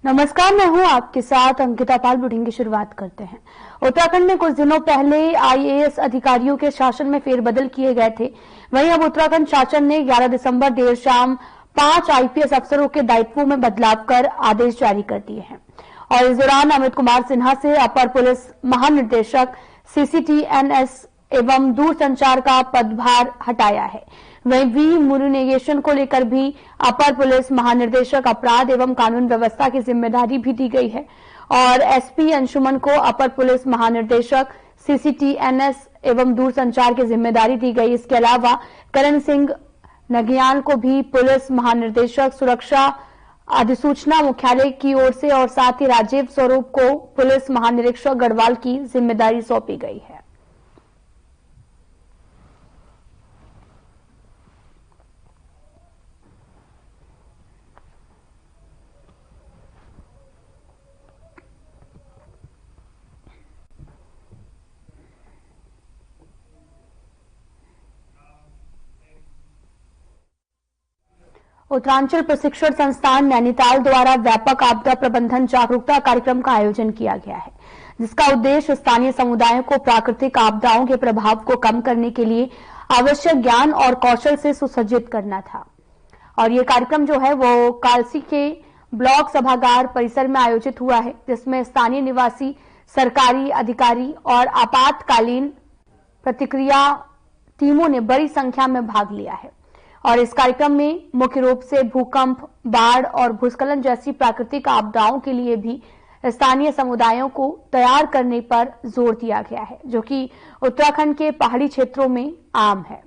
नमस्कार, मैं हूं आपके साथ अंकिता पाल। बुलेटिन की शुरुआत करते हैं। उत्तराखंड में कुछ दिनों पहले आईएएस अधिकारियों के शासन में फेरबदल किए गए थे। वहीं अब उत्तराखंड शासन ने 11 दिसंबर देर शाम 5 आईपीएस अफसरों के दायित्वों में बदलाव कर आदेश जारी कर दिए हैं और इस दौरान अमित कुमार सिन्हा से अपर पुलिस महानिदेशक सीसीटीएनएस एवं दूरसंचार का पदभार हटाया है। वहीं वी मुरुनेगेशन को लेकर भी अपर पुलिस महानिदेशक अपराध एवं कानून व्यवस्था की जिम्मेदारी भी दी गई है और एसपी अंशुमन को अपर पुलिस महानिदेशक सीसीटीएनएस एवं दूरसंचार की जिम्मेदारी दी गई। इसके अलावा करण सिंह नगियाल को भी पुलिस महानिदेशक सुरक्षा अधिसूचना मुख्यालय की ओर से और साथ ही राजीव स्वरूप को पुलिस महानिरीक्षक गढ़वाल की जिम्मेदारी सौंपी गई है। उत्तरांचल प्रशिक्षण संस्थान नैनीताल द्वारा व्यापक आपदा प्रबंधन जागरूकता कार्यक्रम का आयोजन किया गया है, जिसका उद्देश्य स्थानीय समुदायों को प्राकृतिक आपदाओं के प्रभाव को कम करने के लिए आवश्यक ज्ञान और कौशल से सुसज्जित करना था। और ये कार्यक्रम जो है वो कालसी के ब्लॉक सभागार परिसर में आयोजित हुआ है, जिसमें स्थानीय निवासी, सरकारी अधिकारी और आपातकालीन प्रतिक्रिया टीमों ने बड़ी संख्या में भाग लिया है। और इस कार्यक्रम में मुख्य रूप से भूकंप, बाढ़ और भूस्खलन जैसी प्राकृतिक आपदाओं के लिए भी स्थानीय समुदायों को तैयार करने पर जोर दिया गया है, जो कि उत्तराखंड के पहाड़ी क्षेत्रों में आम है।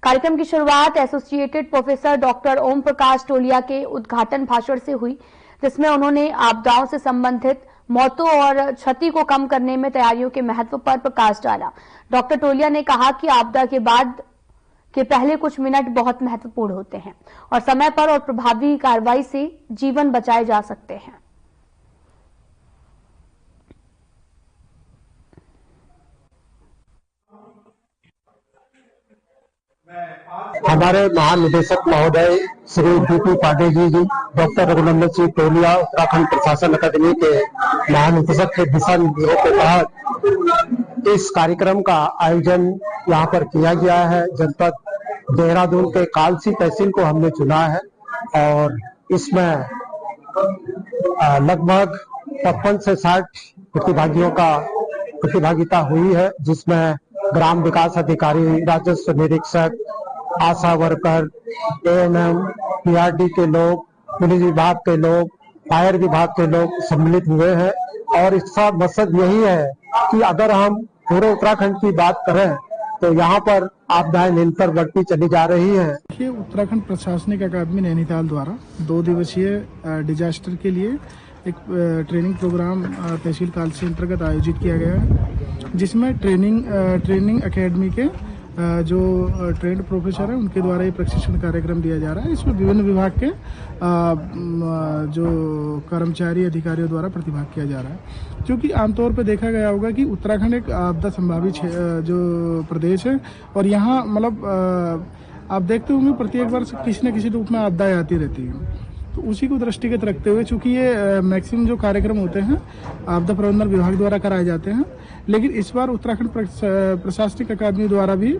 कार्यक्रम की शुरुआत associated professor doctor Om Prakash टोलिया के उद्घाटन भाषण से हुई, जिसमें उन्होंने आपदाओं से संबंधित मौतों और क्षति को कम करने में तैयारियों के महत्व पर प्रकाश डाला। डॉक्टर टोलिया ने कहा कि आपदा के बाद के पहले कुछ मिनट बहुत महत्वपूर्ण होते हैं और समय पर और प्रभावी कार्रवाई से जीवन बचाए जा सकते हैं। हमारे महानिदेशक महोदय श्री बीपी पाटिल जी, डॉक्टर रघुनंदन सिंह टोलिया, उत्तराखंड प्रशासन अकादमी के महानिदेशक के दिशा निर्देशों के तहत इस कार्यक्रम का आयोजन यहाँ पर किया गया है। जनपद देहरादून के कालसी तहसील को हमने चुना है और इसमें लगभग 55 से 60 प्रतिभागियों का प्रतिभागिता हुई है, जिसमें ग्राम विकास अधिकारी, राजस्व निरीक्षक, आशा वर्कर, एएनएम, पीआरडी के लोग, पुलिस विभाग के लोग, फायर विभाग के लोग सम्मिलित हुए हैं। और इसका मकसद यही है कि अगर हम पूरे उत्तराखंड की बात करें तो यहाँ पर आपदाएं निरंतर बढ़ती चली जा रही है। उत्तराखंड प्रशासनिक अकादमी नैनीताल द्वारा 2 दिवसीय डिजास्टर के लिए एक ट्रेनिंग प्रोग्राम तहसील कालसी अंतर्गत आयोजित किया गया है, जिसमें ट्रेनिंग एकेडमी के जो ट्रेंड प्रोफेसर हैं उनके द्वारा ये प्रशिक्षण कार्यक्रम दिया जा रहा है। इसमें विभिन्न विभाग के जो कर्मचारी अधिकारियों द्वारा प्रतिभाग किया जा रहा है, क्योंकि आमतौर पर देखा गया होगा कि उत्तराखंड एक आपदा संभावित जो प्रदेश है और यहाँ मतलब आप देखते होंगे प्रत्येक वर्ष किसी न किसी रूप में आपदाएं आती रहती हैं। तो उसी को दृष्टिगत रखते हुए, चूंकि ये मैक्सिमम जो कार्यक्रम होते हैं आपदा प्रबंधन विभाग द्वारा कराए जाते हैं, लेकिन इस बार उत्तराखंड प्रशासनिक अकादमी द्वारा भी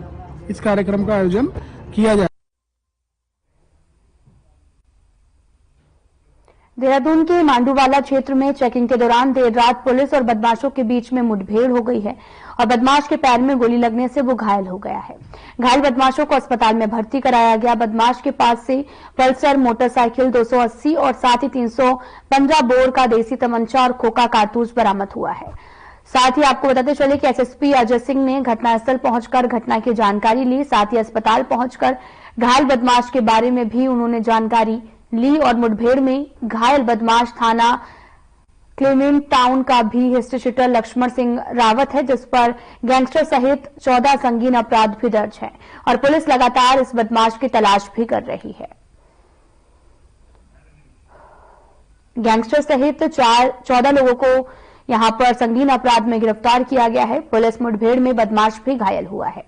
इस कार्यक्रम का आयोजन किया जाए। देहरादून के मांडूवाला क्षेत्र में चेकिंग के दौरान देर रात पुलिस और बदमाशों के बीच में मुठभेड़ हो गई है और बदमाश के पैर में गोली लगने से वो घायल हो गया है। घायल बदमाशों को अस्पताल में भर्ती कराया गया। बदमाश के पास से पल्सर मोटरसाइकिल 280 और साथ ही 315 बोर का देसी तमंचा और खोखा कारतूस बरामद हुआ है। साथ ही आपको बताते चले कि एसएसपी अजय सिंह ने घटनास्थल पहुंचकर घटना की जानकारी ली। साथ ही अस्पताल पहुंचकर घायल बदमाश के बारे में भी उन्होंने जानकारी ली और मुठभेड़ में घायल बदमाश थाना क्लेमेंट टाउन का भी हिस्ट्री शीटर लक्ष्मण सिंह रावत है, जिस पर गैंगस्टर सहित 14 संगीन अपराध भी दर्ज है और पुलिस लगातार इस बदमाश की तलाश भी कर रही है। गैंगस्टर सहित 14 लोगों को यहां पर संगीन अपराध में गिरफ्तार किया गया है। पुलिस मुठभेड़ में बदमाश भी घायल हुआ है।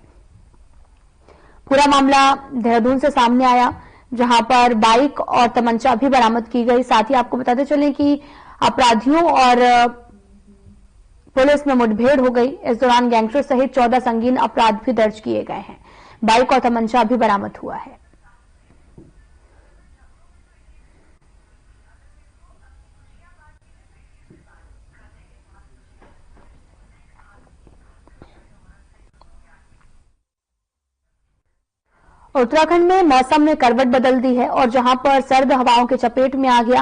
पूरा मामला देहरादून से सामने आया। जहां पर बाइक और तमंचा भी बरामद की गई। साथ ही आपको बताते चलें कि अपराधियों और पुलिस में मुठभेड़ हो गई। इस दौरान गैंगस्टर सहित 14 संगीन अपराध भी दर्ज किए गए हैं। बाइक और तमंचा भी बरामद हुआ है। उत्तराखंड में मौसम ने करवट बदल दी है और जहां पर सर्द हवाओं के चपेट में आ गया,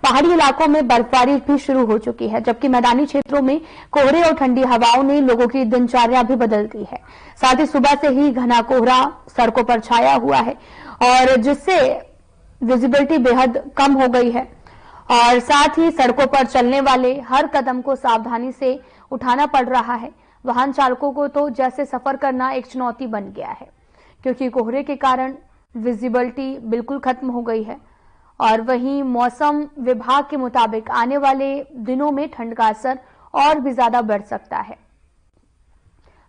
पहाड़ी इलाकों में बर्फबारी भी शुरू हो चुकी है, जबकि मैदानी क्षेत्रों में कोहरे और ठंडी हवाओं ने लोगों की दिनचर्या भी बदल दी है। साथ ही सुबह से ही घना कोहरा सड़कों पर छाया हुआ है और जिससे विजिबिलिटी बेहद कम हो गई है और साथ ही सड़कों पर चलने वाले हर कदम को सावधानी से उठाना पड़ रहा है। वाहन चालकों को तो जैसे सफर करना एक चुनौती बन गया है, क्योंकि कोहरे के कारण विजिबिलिटी बिल्कुल खत्म हो गई है। और वहीं मौसम विभाग के मुताबिक आने वाले दिनों में ठंड का असर और भी ज्यादा बढ़ सकता है।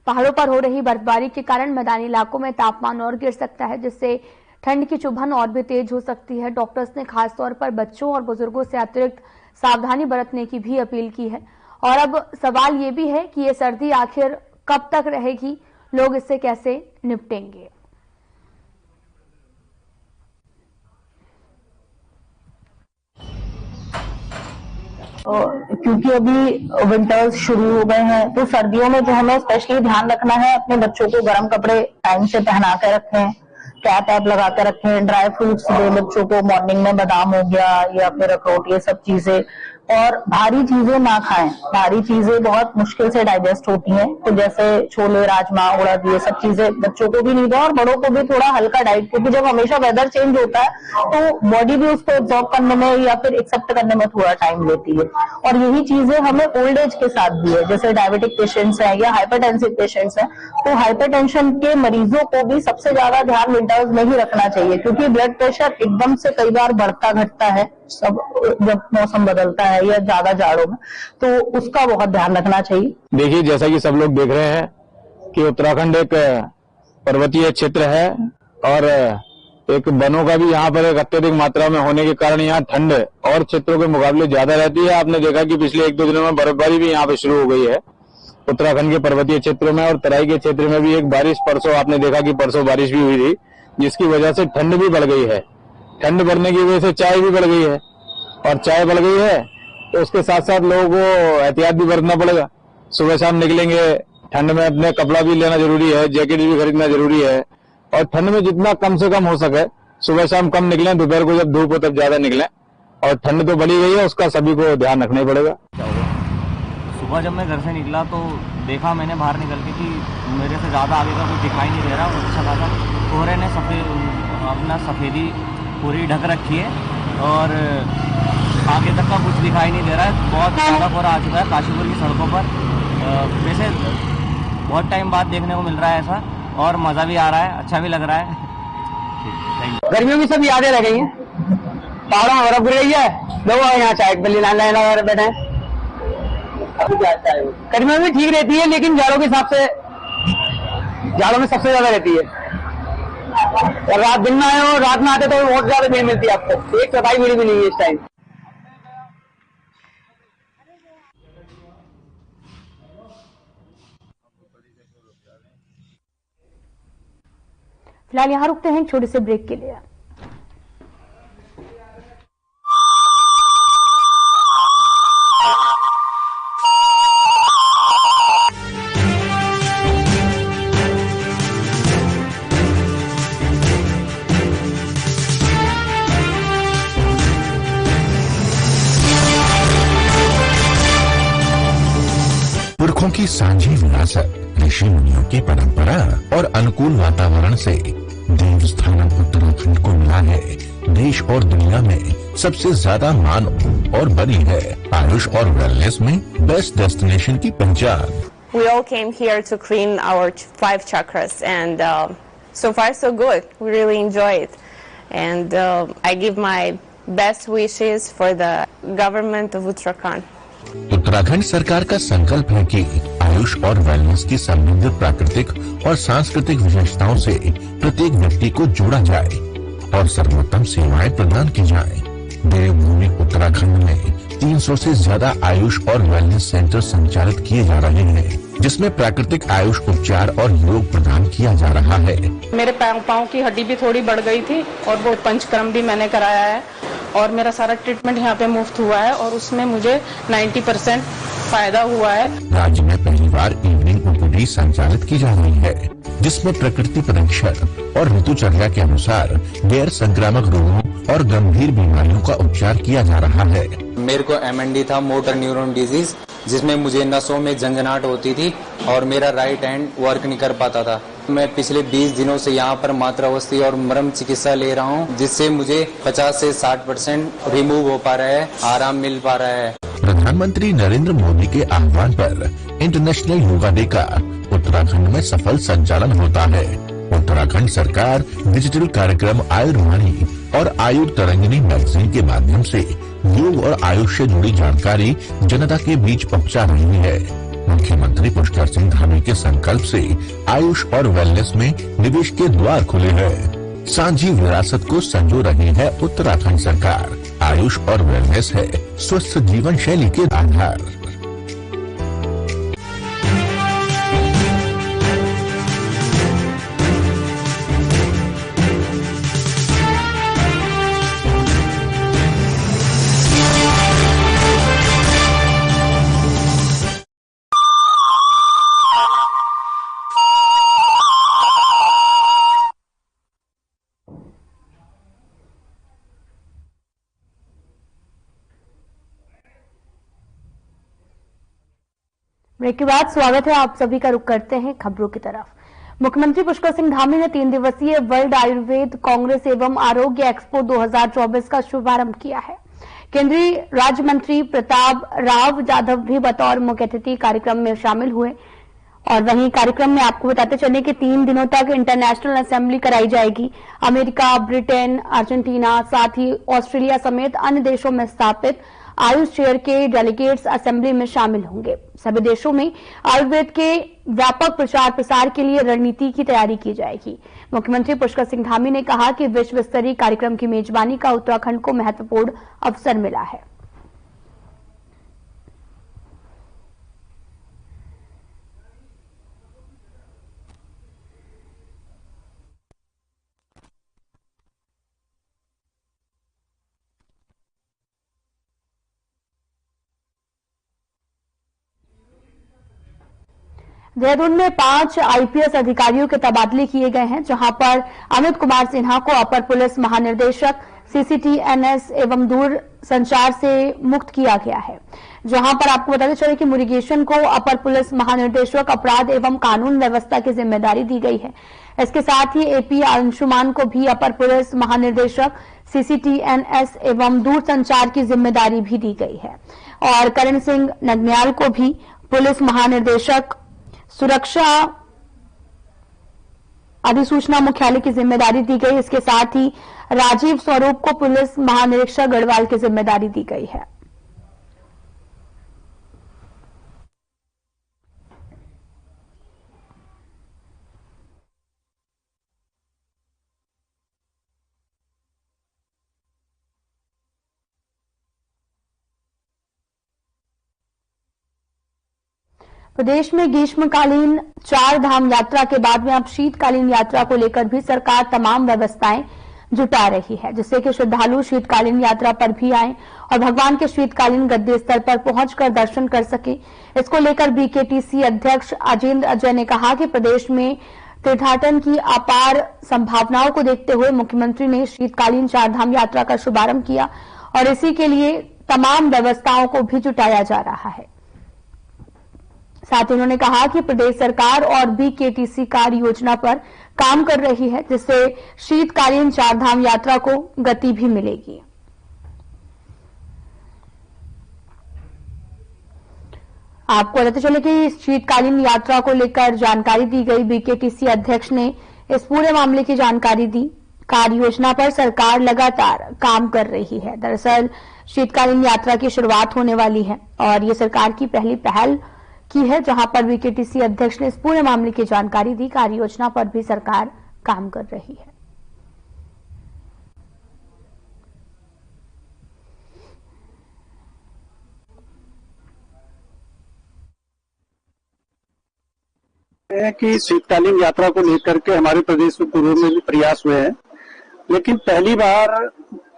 पहाड़ों पर हो रही बर्फबारी के कारण मैदानी इलाकों में तापमान और गिर सकता है, जिससे ठंड की चुभन और भी तेज हो सकती है। डॉक्टर्स ने खासतौर पर बच्चों और बुजुर्गों से अतिरिक्त सावधानी बरतने की भी अपील की है। और अब सवाल ये भी है कि ये सर्दी आखिर कब तक रहेगी, लोग इससे कैसे निपटेंगे। क्योंकि अभी विंटर्स शुरू हो गए हैं, तो सर्दियों में जो हमें स्पेशली ध्यान रखना है, अपने बच्चों को गर्म कपड़े टाइम से पहना के रखें, कैप ऐप लगा के रखें, ड्राई फ्रूट्स दें बच्चों को, मॉर्निंग में बादाम हो गया या फिर अखरोट, ये सब चीजें। और भारी चीजें ना खाएं, भारी चीजें बहुत मुश्किल से डाइजेस्ट होती हैं, तो जैसे छोले, राजमा, उड़द, ये सब चीजें बच्चों को भी नहीं दें और बड़ों को भी थोड़ा हल्का डाइट, क्योंकि जब हमेशा वेदर चेंज होता है तो बॉडी भी उसको एब्जॉर्ब करने में या फिर एक्सेप्ट करने में थोड़ा टाइम लेती है। और यही चीजें हमें ओल्ड एज के साथ भी है, जैसे डायबिटिक पेशेंट्स हैं या हाइपरटेंसिव पेशेंट्स हैं, तो हाइपरटेंशन के मरीजों को भी सबसे ज्यादा ध्यान विंटर्स में ही रखना चाहिए, क्योंकि ब्लड प्रेशर एकदम से कई बार बढ़ता घटता है सब जब मौसम बदलता है या ज्यादा जाड़ों में, तो उसका बहुत ध्यान रखना चाहिए। देखिए, जैसा कि सब लोग देख रहे हैं कि उत्तराखंड एक पर्वतीय क्षेत्र है और एक वनों का भी यहाँ पर एक अत्यधिक मात्रा में होने के कारण यहाँ ठंड और क्षेत्रों के मुकाबले ज्यादा रहती है। आपने देखा कि पिछले 1-2 दिनों में बर्फबारी भी यहाँ पे शुरू हो गई है उत्तराखंड के पर्वतीय क्षेत्रों में, और तराई के क्षेत्र में भी एक बारिश परसों आपने देखा कि परसों बारिश भी हुई थी, जिसकी वजह से ठंड भी बढ़ गई है। ठंड बढ़ने की वजह से चाय भी बढ़ गई है, और चाय बढ़ गई है तो उसके साथ साथ लोगों को एहतियात भी बरतना पड़ेगा। सुबह शाम निकलेंगे, ठंड में अपने कपड़ा भी लेना जरूरी है, जैकेट भी खरीदना जरूरी है, और ठंड में जितना कम से कम हो सके सुबह शाम कम निकलें, दोपहर को जब धूप हो तब ज्यादा निकलें। और ठंड तो बढ़ी गई है, उसका सभी को ध्यान रखना ही पड़ेगा। सुबह जब मैं घर से निकला तो देखा मैंने बाहर निकल के कि मेरे से ज्यादा आगे का कुछ दिखाई नहीं दे रहा। अच्छा खासा कोहरे ने अपना सफेदी पूरी ढक रखी है और आगे तक का कुछ दिखाई नहीं दे रहा है। बहुत ज़्यादा कोहरा आ चुका है काशीपुर की सड़कों पर। वैसे बहुत टाइम बाद देखने को मिल रहा है ऐसा, और मज़ा भी आ रहा है, अच्छा भी लग रहा है। गर्मियों की सब यादें रह गई हैं, पहाड़ों में बर्फ गिर गई है, लोग यहाँ चाय पे लाइन लगा बैठे हैं। गर्मियों में ठीक रहती है, लेकिन जाड़ों के हिसाब से जाड़ों में सबसे ज्यादा रहती है। और रात दिन में आए हो, रात में आते तो बहुत ज्यादा भीड़ मिलती है आपको, एक सफाई भीड़ भी नहीं है इस टाइम। फिलहाल यहां रुकते हैं छोटे से ब्रेक के लिए। पुरखों की सांझी विरासत, ऋषि मुनियों की परंपरा और अनुकूल वातावरण से देवस्थान उत्तराखंड को मिला है देश और दुनिया में सबसे ज्यादा मान और बनी है आयुष और वेलनेस में बेस्ट डेस्टिनेशन की पहचान। We all came here to clean our 5 chakras, and so far so good. We really enjoy it, and I give my best wishes for the government of Uttarakhand. Uttarakhand सरकार का संकल्प है कि आयुष और wellness की समृद्ध प्राकृतिक और सांस्कृतिक विशेषताओं से प्रत्येक व्यक्ति को जोड़ा जाए और सर्वोत्तम सेवाएं प्रदान की जाएं। देवभूमि उत्तराखंड में 300 से ज्यादा आयुष और वेलनेस सेंटर संचालित किए जा रहे हैं, जिसमें प्राकृतिक आयुष उपचार और योग प्रदान किया जा रहा है। मेरे पाँव की हड्डी भी थोड़ी बढ़ गई थी और वो पंचकर्म भी मैंने कराया है और मेरा सारा ट्रीटमेंट यहाँ पे मुफ्त हुआ है और उसमें मुझे 90% फायदा हुआ है। राज्य में पहली बार इवनिंग ओपीडी संचालित की जा रही है, जिसमें प्रकृति परीक्षण और ऋतुचर्या के अनुसार गैर संक्रामक रोगों और गंभीर बीमारियों का उपचार किया जा रहा है। मेरे को MND था, मोटर न्यूरॉन डिजीज, जिसमें मुझे नसों में झंझनाहट होती थी और मेरा राइट हैंड वर्क नहीं कर पाता था। मैं पिछले 20 दिनों से यहाँ पर मात्रावस्थी और मरम चिकित्सा ले रहा हूँ, जिससे मुझे 50 से 60% रिमूव हो पा रहा है, आराम मिल पा रहा है। प्रधानमंत्री नरेंद्र मोदी के आह्वान पर इंटरनेशनल योगा डे का उत्तराखंड में सफल संचालन होता है। उत्तराखंड सरकार डिजिटल कार्यक्रम आयुर्वाणी और आयुर तरंगिनी मैगजीन के माध्यम से योग और आयुष से जुड़ी जानकारी जनता के बीच पहुंचा रही है। मुख्यमंत्री पुष्कर सिंह धामी के संकल्प से आयुष और वेलनेस में निवेश के द्वार खुले हैं। सांझी विरासत को संजो रही है उत्तराखंड सरकार। आयुष और वेलनेस है स्वस्थ जीवन शैली के आधार। ब्रेक के बाद स्वागत है, आप सभी का रुख करते हैं खबरों की तरफ। मुख्यमंत्री पुष्कर सिंह धामी ने 3 दिवसीय वर्ल्ड आयुर्वेद कांग्रेस एवं आरोग्य एक्सपो 2024 का शुभारंभ किया है। केंद्रीय राज्य मंत्री प्रताप राव जाधव भी बतौर मुख्य अतिथि कार्यक्रम में शामिल हुए और वहीं कार्यक्रम में आपको बताते चले कि 3 दिनों तक इंटरनेशनल असेंबली कराई जाएगी। अमेरिका, ब्रिटेन, अर्जेंटीना, साथ ही ऑस्ट्रेलिया समेत अन्य देशों में स्थापित आयुष चेयर के डेलीगेट्स असेंबली में शामिल होंगे। सभी देशों में आयुर्वेद के व्यापक प्रचार प्रसार के लिए रणनीति की तैयारी की जाएगी। मुख्यमंत्री पुष्कर सिंह धामी ने कहा कि विश्व स्तरीय कार्यक्रम की मेजबानी का उत्तराखंड को महत्वपूर्ण अवसर मिला है। देहरादून में 5 आईपीएस अधिकारियों के तबादले किए गए हैं, जहां पर अमित कुमार सिन्हा को अपर पुलिस महानिदेशक CCTNS एवं दूर संचार से मुक्त किया गया है। जहां पर आपको बताते चले कि मुरुगेशन को अपर पुलिस महानिदेशक अपराध एवं कानून व्यवस्था की जिम्मेदारी दी गई है। इसके साथ ही AP अंशुमान को भी अपर पुलिस महानिदेशक CCTNS एवं दूर संचार की जिम्मेदारी भी दी गई है और करण सिंह नगन्याल को भी पुलिस महानिदेशक सुरक्षा अधिसूचना मुख्यालय की जिम्मेदारी दी गई। इसके साथ ही राजीव स्वरूप को पुलिस महानिरीक्षक गढ़वाल की जिम्मेदारी दी गई है। प्रदेश में ग्रीष्मकालीन 4 धाम यात्रा के बाद में अब शीतकालीन यात्रा को लेकर भी सरकार तमाम व्यवस्थाएं जुटा रही है, जिससे कि श्रद्धालु शीतकालीन यात्रा पर भी आएं और भगवान के शीतकालीन गद्दे स्थल पर पहुंचकर दर्शन कर सके। इसको लेकर BKTC अध्यक्ष अजेंद्र अजय ने कहा कि प्रदेश में तीर्थाटन की अपार संभावनाओं को देखते हुए मुख्यमंत्री ने शीतकालीन 4 धाम यात्रा का शुभारंभ किया और इसी के लिए तमाम व्यवस्थाओं को भी जुटाया जा रहा है। साथ ही उन्होंने कहा कि प्रदेश सरकार और BKTC कार्य योजना पर काम कर रही है, जिससे शीतकालीन 4 धाम यात्रा को गति भी मिलेगी। आपको बताते चले कि शीतकालीन यात्रा को लेकर जानकारी दी गई। BKTC अध्यक्ष ने इस पूरे मामले की जानकारी दी। कार्य योजना पर सरकार लगातार काम कर रही है। दरअसल शीतकालीन यात्रा की शुरुआत होने वाली है और ये सरकार की पहली पहल की है, जहां पर BKTC अध्यक्ष ने इस पूरे मामले की जानकारी दी। कार्य योजना पर भी सरकार काम कर रही है। हैं कि शीतकालीन यात्रा को लेकर के हमारे प्रदेश में पूर्व में भी प्रयास हुए हैं, लेकिन पहली बार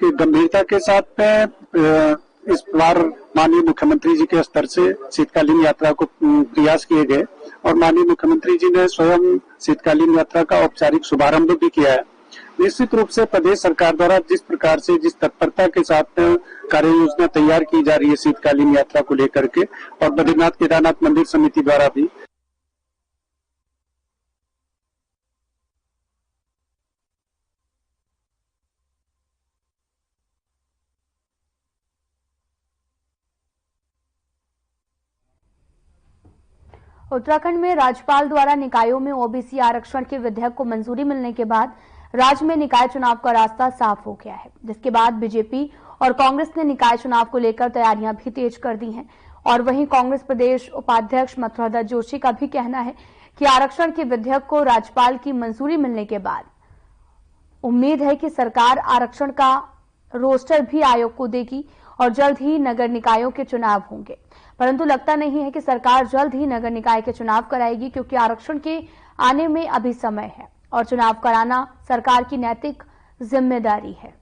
की गंभीरता के साथ में इस बार माननीय मुख्यमंत्री जी के स्तर से शीतकालीन यात्रा को प्रयास किए गए और माननीय मुख्यमंत्री जी ने स्वयं शीतकालीन यात्रा का औपचारिक शुभारंभ भी किया है। निश्चित रूप से प्रदेश सरकार द्वारा जिस प्रकार से जिस तत्परता के साथ कार्य योजना तैयार की जा रही है शीतकालीन यात्रा को लेकर के, और बद्रीनाथ केदारनाथ मंदिर समिति द्वारा भी उत्तराखंड में राज्यपाल द्वारा निकायों में ओबीसी आरक्षण के विधेयक को मंजूरी मिलने के बाद राज्य में निकाय चुनाव का रास्ता साफ हो गया है, जिसके बाद बीजेपी और कांग्रेस ने निकाय चुनाव को लेकर तैयारियां भी तेज कर दी हैं। और वहीं कांग्रेस प्रदेश उपाध्यक्ष मथुरादास जोशी का भी कहना है कि आरक्षण के विधेयक को राज्यपाल की मंजूरी मिलने के बाद उम्मीद है कि सरकार आरक्षण का रोस्टर भी आयोग को देगी और जल्द ही नगर निकायों के चुनाव होंगे। परंतु लगता नहीं है कि सरकार जल्द ही नगर निकाय के चुनाव कराएगी, क्योंकि आरक्षण के आने में अभी समय है और चुनाव कराना सरकार की नैतिक जिम्मेदारी है।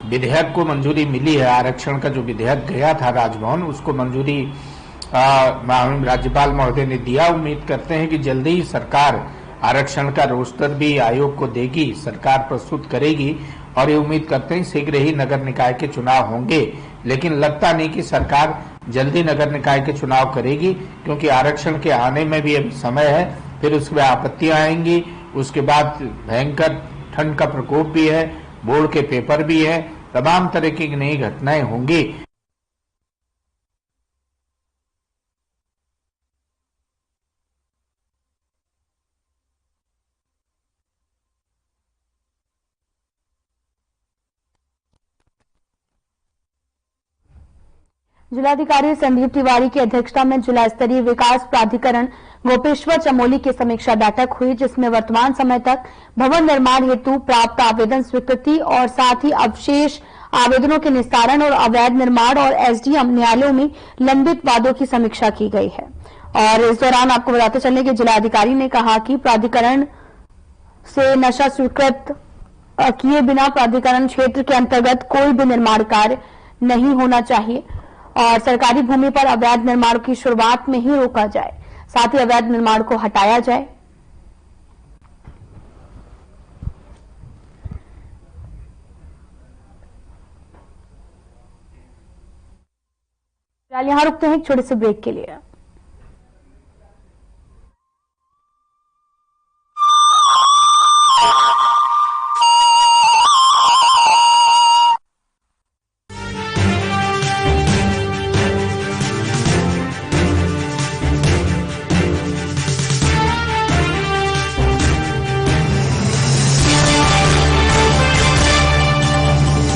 विधेयक को मंजूरी मिली है। आरक्षण का जो विधेयक गया था राजभवन, उसको मंजूरी राज्यपाल महोदय ने दिया। उम्मीद करते हैं कि जल्दी ही सरकार आरक्षण का रोस्टर भी आयोग को देगी, सरकार प्रस्तुत करेगी और ये उम्मीद करते हैं शीघ्र ही नगर निकाय के चुनाव होंगे। लेकिन लगता नहीं कि सरकार जल्दी नगर निकाय के चुनाव करेगी, क्योंकि आरक्षण के आने में भी अभी समय है। फिर उसके बाद आपत्तियां आएंगी, उसके बाद भयंकर ठंड का प्रकोप भी है, बोर्ड के पेपर भी है, तमाम तरह की नई घटनाएं होंगी। जिलाधिकारी संदीप तिवारी की अध्यक्षता में जिला स्तरीय विकास प्राधिकरण गोपेश्वर चमोली की समीक्षा बैठक हुई, जिसमें वर्तमान समय तक भवन निर्माण हेतु प्राप्त आवेदन स्वीकृति और साथ ही अवशेष आवेदनों के निस्तारण और अवैध निर्माण और एसडीएम न्यायालयों में लंबित वादों की समीक्षा की गई है। और इस दौरान आपको बताते चलने कि जिलाधिकारी ने कहा कि प्राधिकरण से नशा स्वीकृत किए बिना प्राधिकरण क्षेत्र के अंतर्गत कोई भी निर्माण कार्य नहीं होना चाहिए और सरकारी भूमि पर अवैध निर्माण की शुरुआत में ही रोका जाए, साथ ही अवैध निर्माण को हटाया जाए। यहां रुकते हैं एक छोटे से ब्रेक के लिए।